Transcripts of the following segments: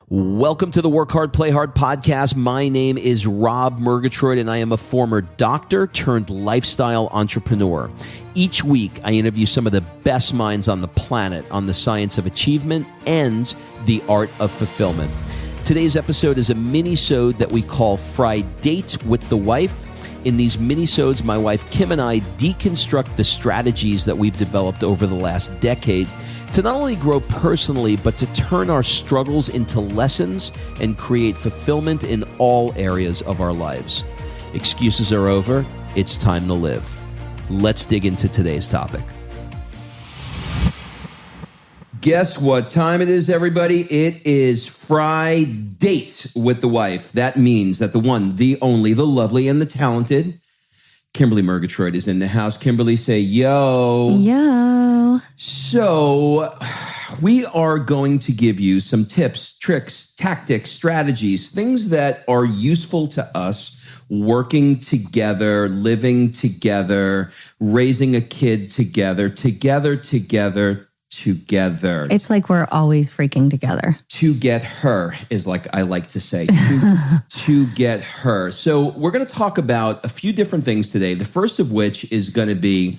Welcome to the Work Hard, Play Hard podcast. My name is Rob Murgatroyd, and I am a former doctor turned lifestyle entrepreneur. Each week, I interview some of the best minds on the planet on the science of achievement and the art of fulfillment. Today's episode is a mini-sode that we call Fri-Date with the Wife. In these mini-sodes, my wife Kim and I deconstruct the strategies that we've developed over the last decade to not only grow personally, but to turn our struggles into lessons and create fulfillment in all areas of our lives. Excuses are over. It's time to live. Let's dig into today's topic. Guess what time it is, everybody? It is Fri-Date with the Wife. That means that the one, the only, the lovely, and the talented Kimberly Murgatroyd is in the house. Kimberly, say yo. Yo. So we are going to give you some tips, tricks, tactics, strategies, things that are useful to us working together, living together, raising a kid together. It's like we're always freaking together. To get her is like I like to say, to get her. So we're going to talk about a few different things today. The first of which is going to be,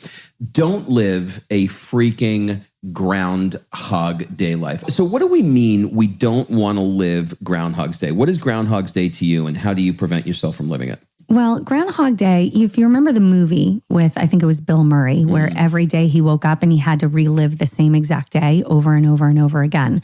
don't live a freaking Groundhog Day life. So what do we mean we don't want to live Groundhog's Day? What is Groundhog's Day to you, and how do you prevent yourself from living it? Well, Groundhog Day, if you remember the movie with, I think it was Bill Murray, where every day he woke up and he had to relive the same exact day over and over and over again.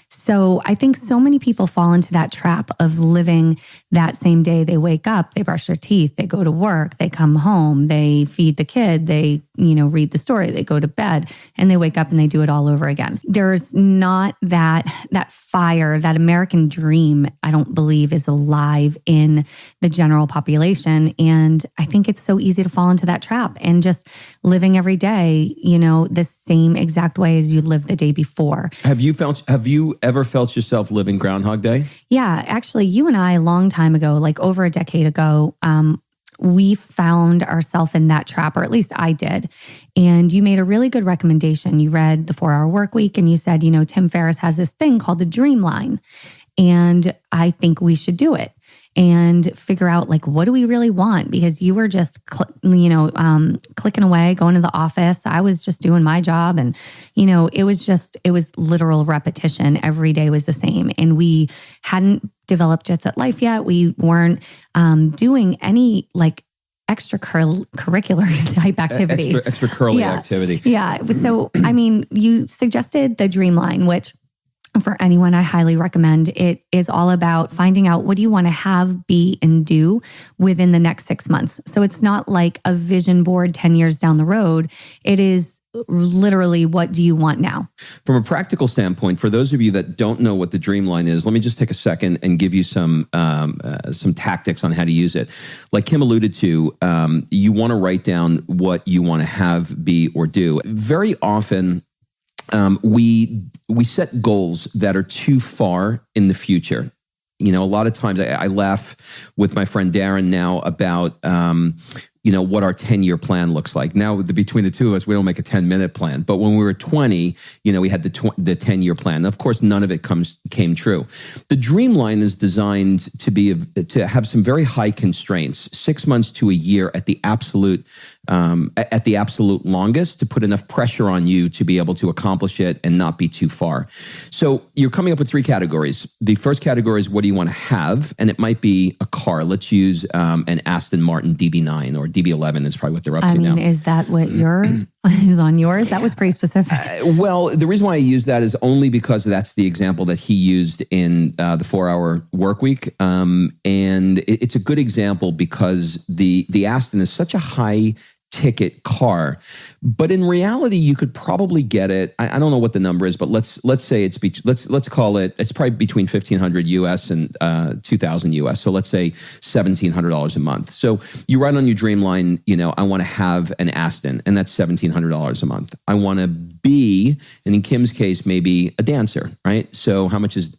So I think so many people fall into that trap of living that same day. They wake up, they brush their teeth, they go to work, they come home, they feed the kid, they, read the story, they go to bed, and they wake up and they do it all over again. There's not that fire, that American dream, I don't believe is alive in the general population. And I think it's so easy to fall into that trap and just living every day, the same exact way as you lived the day before. Have you ever felt yourself living Groundhog Day? Yeah, actually, you and I, a long time ago, like over a decade ago, we found ourselves in that trap, or at least I did. And you made a really good recommendation. You read The 4-Hour Workweek and you said, Tim Ferriss has this thing called the Dreamline. And I think we should do it and figure out, what do we really want? Because you were just, clicking away, going to the office. I was just doing my job. And, it was literal repetition. Every day was the same. And we hadn't developed Jet Set Life yet. We weren't doing any extracurricular type activity. Extra curly activity. Yeah. So, you suggested the Dreamline, which for anyone, I highly recommend. It is all about finding out what do you want to have, be, and do within the next 6 months. So it's not like a vision board 10 years down the road. It is literally, what do you want now? From a practical standpoint, for those of you that don't know what the Dreamline is, let me just take a second and give you some tactics on how to use it. Like Kim alluded to, you want to write down what you want to have, be, or do. Very often, we set goals that are too far in the future. A lot of times I laugh with my friend Darren now about, what our 10-year plan looks like. Now, between the two of us, we don't make a 10-minute plan. But when we were 20, we had the 10-year plan. Of course, none of it came true. The Dreamline is designed to have some very high constraints, 6 months to a year at the absolute longest, to put enough pressure on you to be able to accomplish it and not be too far. So you're coming up with 3 categories. The first category is, what do you want to have? And it might be a car. Let's use an Aston Martin DB9 or DB11 is probably what they're up to now. Is that what is on yours? That was pretty specific. Well, the reason why I use that is only because that's the example that he used in the 4-Hour Workweek. And it's a good example because the Aston is such a high ticket car, but in reality, you could probably get it. I don't know what the number is, but let's say let's call it. It's probably between $1,500 US and $2,000 US. So let's say $1,700 a month. So you write on your Dreamline, I want to have an Aston, and that's $1,700 a month. I want to be, and in Kim's case, maybe a dancer, right? So how much is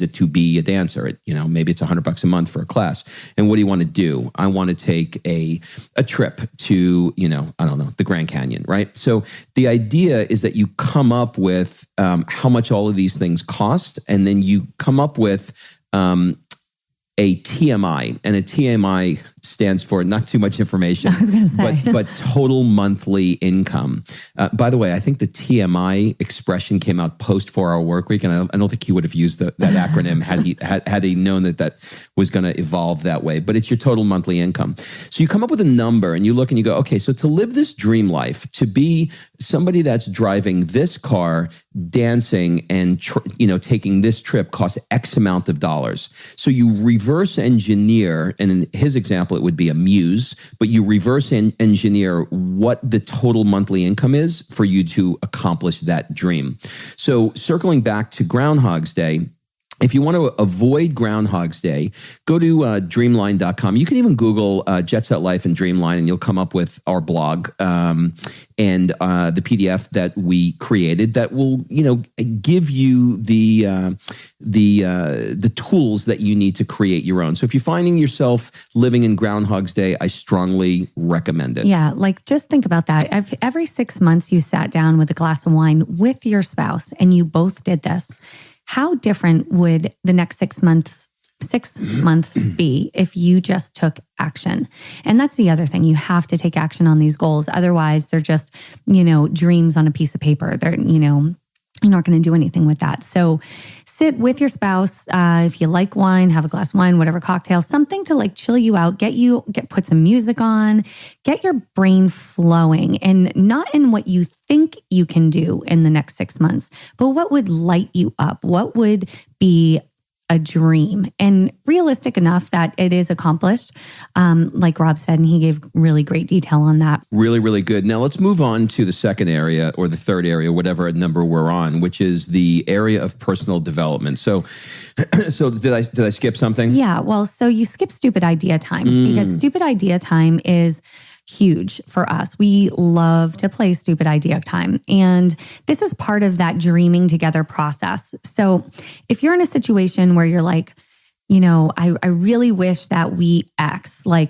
it to be a dancer? Maybe it's $100 a month for a class. And what do you want to do? I want to take a trip to I don't know, the Grand Canyon, right? So the idea is that you come up with how much all of these things cost, and then you come up with a TMI, and a TMI stands for not too much information, I was going to say. but total monthly income. By the way, I think the TMI expression came out post 4-Hour Work Week, and I don't think he would have used that acronym had he known that was going to evolve that way. But it's your total monthly income. So you come up with a number, and you look and you go, okay, so to live this dream life, to be somebody that's driving this car, dancing, and taking this trip costs X amount of dollars. So you reverse engineer, and in his example, it would be a muse, but you reverse engineer what the total monthly income is for you to accomplish that dream. So circling back to Groundhog's Day, if you want to avoid Groundhog's Day, go to Dreamline.com. You can even Google Jet Set Life and Dreamline, and you'll come up with our blog and the PDF that we created that will, give you the tools that you need to create your own. So if you're finding yourself living in Groundhog's Day, I strongly recommend it. Yeah, just think about that. If every 6 months you sat down with a glass of wine with your spouse and you both did this, how different would the next 6 months be if you just took action? And that's the other thing. You have to take action on these goals. Otherwise, they're just, dreams on a piece of paper. They're, you're not going to do anything with that. So sit with your spouse. If you like wine, have a glass of wine, whatever cocktail, something to chill you out, put some music on, get your brain flowing, and not in what you think you can do in the next 6 months, but what would light you up? What would be a dream and realistic enough that it is accomplished, like Rob said, and he gave really great detail on that. Really, really good. Now let's move on to the second area or the third area, whatever number we're on, which is the area of personal development. So did I skip something? Yeah. Well, so you skip stupid idea time because stupid idea time is huge for us. We love to play stupid idea time. And this is part of that dreaming together process. So if you're in a situation where you're like, I really wish that we X, where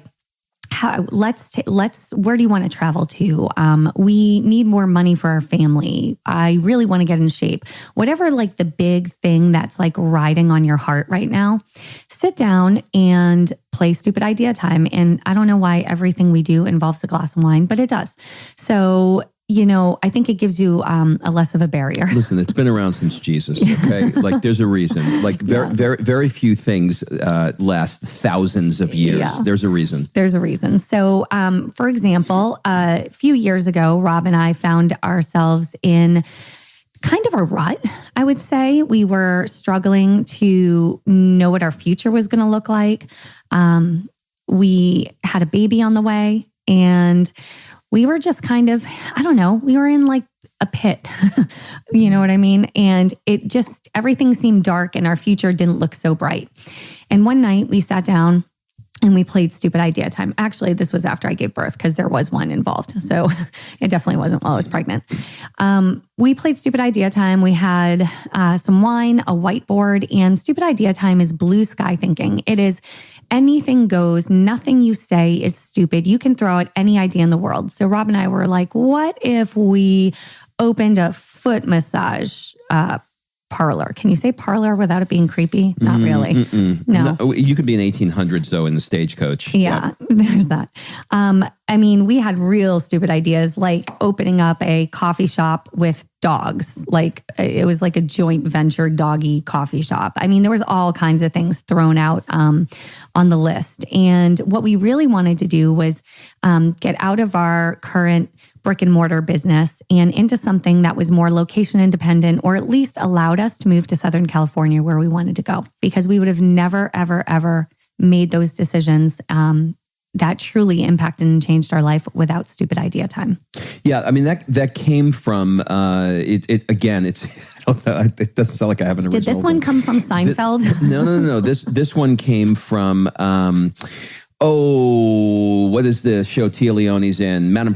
do you want to travel to? We need more money for our family. I really want to get in shape. Whatever, the big thing that's riding on your heart right now, sit down and play stupid idea time. And I don't know why everything we do involves a glass of wine, but it does. So, I think it gives you a less of a barrier. Listen, it's been around since Jesus, okay? There's a reason. Very few things last thousands of years. Yeah. There's a reason. There's a reason. So, for example, a few years ago, Rob and I found ourselves in kind of a rut, I would say. We were struggling to know what our future was going to look like. We had a baby on the way, and we were just kind of, we were in a pit, you know what I mean? And everything seemed dark and our future didn't look so bright. And one night we sat down and we played stupid idea time. Actually, this was after I gave birth because there was one involved. So it definitely wasn't while I was pregnant. We played stupid idea time. We had some wine, a whiteboard, and stupid idea time is blue sky thinking. It is anything goes. Nothing you say is stupid. You can throw out any idea in the world. So Rob and I were like, what if we opened a foot massage parlor? Can you say parlor without it being creepy? Not really. No. You could be in 1800s though in the stagecoach. Yeah, there's that. We had real stupid ideas like opening up a coffee shop with dogs. It was like a joint venture doggy coffee shop. There was all kinds of things thrown out on the list. And what we really wanted to do was get out of our current brick and mortar business and into something that was more location independent, or at least allowed us to move to Southern California where we wanted to go, because we would have never, ever, ever made those decisions that truly impacted and changed our life without stupid idea time. Yeah, that came from it again. It's it doesn't sound like I have an original. Did this one come from Seinfeld? No. This one came from. What is the show Tia Leone's in? Madam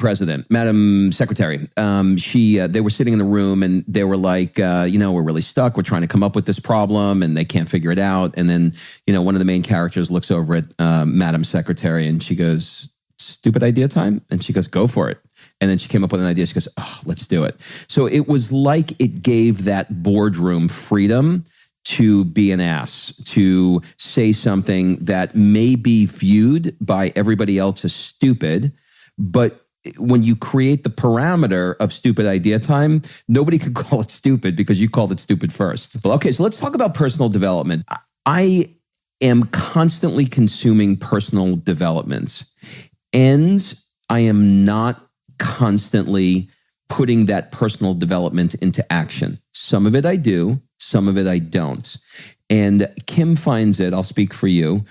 Secretary. They were sitting in the room and they were like, we're really stuck. We're trying to come up with this problem and they can't figure it out. And then, one of the main characters looks over at Madam Secretary and she goes, stupid idea time? And she goes, go for it. And then she came up with an idea. She goes, oh, let's do it. So it was like it gave that boardroom freedom to be an ass, to say something that may be viewed by everybody else as stupid, but when you create the parameter of stupid idea time, nobody could call it stupid because you called it stupid first. Well, okay, so let's talk about personal development. I am constantly consuming personal development, and I am not constantly putting that personal development into action. Some of it I do, some of it I don't. And Kim finds it, I'll speak for you,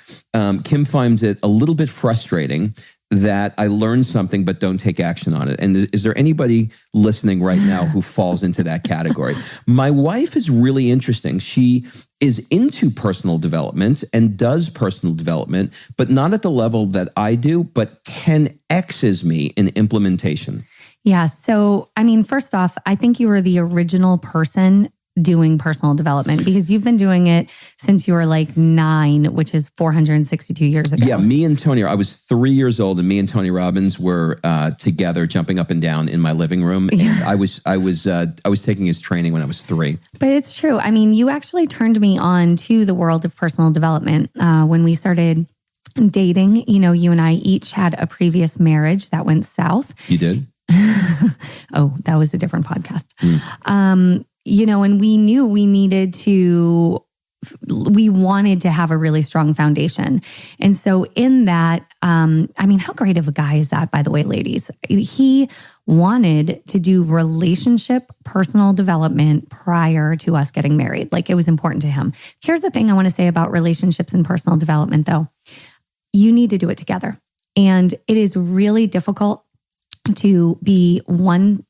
Kim finds it a little bit frustrating that I learn something but don't take action on it. And is there anybody listening right now who falls into that category? My wife is really interesting. She is into personal development and does personal development, but not at the level that I do, but 10X's me in implementation. Yeah. So, I mean, first off, I think you were the original person doing personal development because you've been doing it since you were like 9, which is 462 years ago. Yeah, me and Tony, I was 3 years old, and me and Tony Robbins were together jumping up and down in my living room. And I was taking his training when I was 3. But it's true. I mean, you actually turned me on to the world of personal development when we started dating. You know, you and I each had a previous marriage that went south. You did? Oh, that was a different podcast. You know, and we knew we wanted to have a really strong foundation. And so in that, I mean, how great of a guy is that, by the way, ladies? He wanted to do relationship personal development prior to us getting married. Like, it was important to him. Here's the thing I want to say about relationships and personal development, though. You need to do it together. And it is really difficult to be one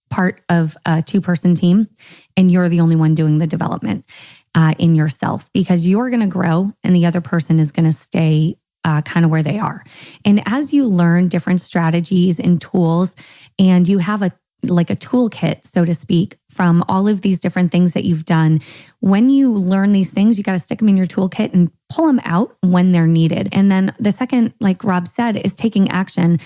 part of a 2-person team and you're the only one doing the development in yourself, because you're going to grow and the other person is going to stay kind of where they are. And as you learn different strategies and tools, and you have a toolkit, so to speak, from all of these different things that you've done, when you learn these things, you got to stick them in your toolkit and pull them out when they're needed. And then the second, like Rob said, is taking action.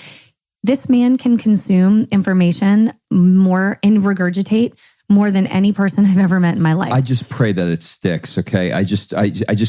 This man can consume information more and regurgitate more than any person I've ever met in my life. I just pray that it sticks, okay? I just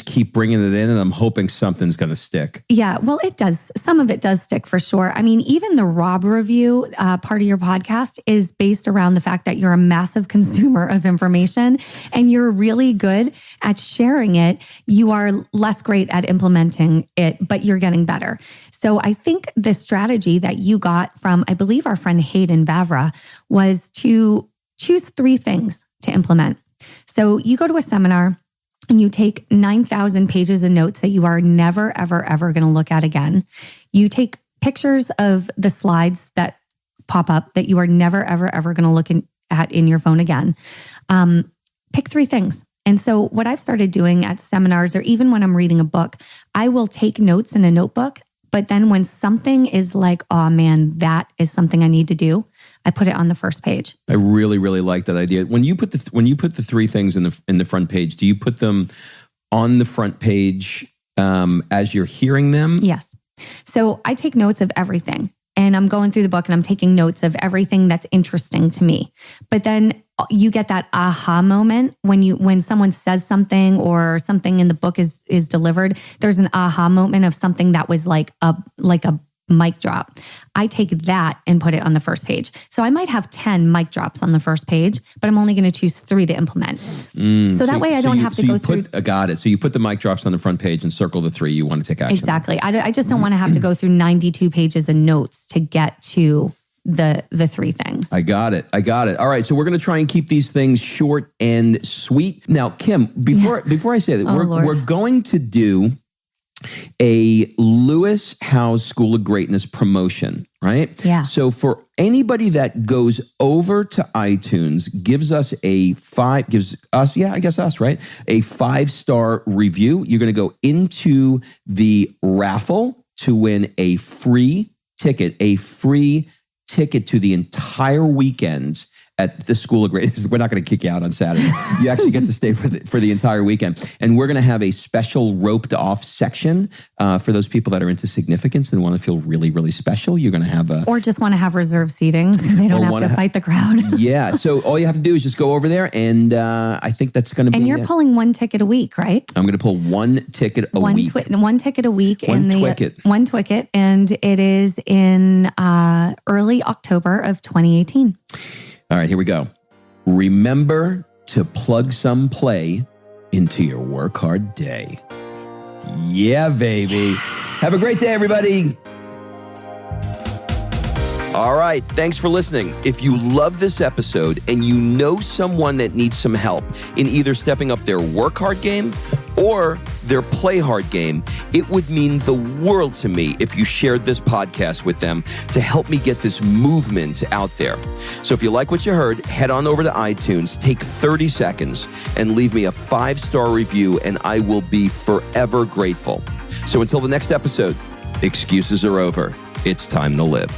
keep bringing it in and I'm hoping something's going to stick. Yeah, well, it does. Some of it does stick for sure. I mean, even the Rob review part of your podcast is based around the fact that you're a massive consumer of information and you're really good at sharing it. You are less great at implementing it, but you're getting better. So I think the strategy that you got from, I believe, our friend Hayden Vavra was to choose 3 things to implement. So you go to a seminar and you take 9,000 pages of notes that you are never, ever, ever going to look at again. You take pictures of the slides that pop up that you are never, ever, ever going to look at in your phone again. Pick 3 things. And so what I've started doing at seminars, or even when I'm reading a book, I will take notes in a notebook. But then when something is like, oh man, that is something I need to do, I put it on the first page. I really, really like that idea. When you put the 3 things in the front page, do you put them on the front page as you're hearing them? Yes. So I take notes of everything, and I'm going through the book and I'm taking notes of everything that's interesting to me. But then you get that aha moment when someone says something or something in the book is delivered. There's an aha moment of something that was like a mic drop. I take that and put it on the first page. So I might have 10 mic drops on the first page, but I'm only going to choose 3 to implement. So that way I don't have to go through. Got it. So you put the mic drops on the front page and circle the 3 you want to take action. Exactly. I just don't want to have to go through 92 pages of notes to get to the 3 things. I got it. All right. So we're going to try and keep these things short and sweet. Now, Kim, before I say that, we're going to do a Lewis Howes School of Greatness promotion, right? Yeah. So for anybody that goes over to iTunes, gives us, right? A 5-star review, you're going to go into the raffle to win a free ticket to the entire weekend at the School of Greatness. We're not going to kick you out on Saturday. You actually get to stay for the entire weekend. And we're going to have a special roped off section for those people that are into significance and want to feel really, really special. You're going to have or just want to have reserved seating so they don't have to fight the crowd. Yeah. So all you have to do is just go over there, and I think that's going to be. And you're pulling one ticket a week, right? I'm going to pull one ticket a week. One ticket a week. One Twicket. And it is in early October of 2018. All right, here we go. Remember to plug some play into your work hard day. Yeah, baby. Have a great day, everybody. All right, thanks for listening. If you love this episode and you know someone that needs some help in either stepping up their work hard game or their play hard game, it would mean the world to me if you shared this podcast with them to help me get this movement out there. So if you like what you heard, head on over to iTunes, take 30 seconds, and leave me a 5-star review, and I will be forever grateful. So until the next episode, excuses are over. It's time to live.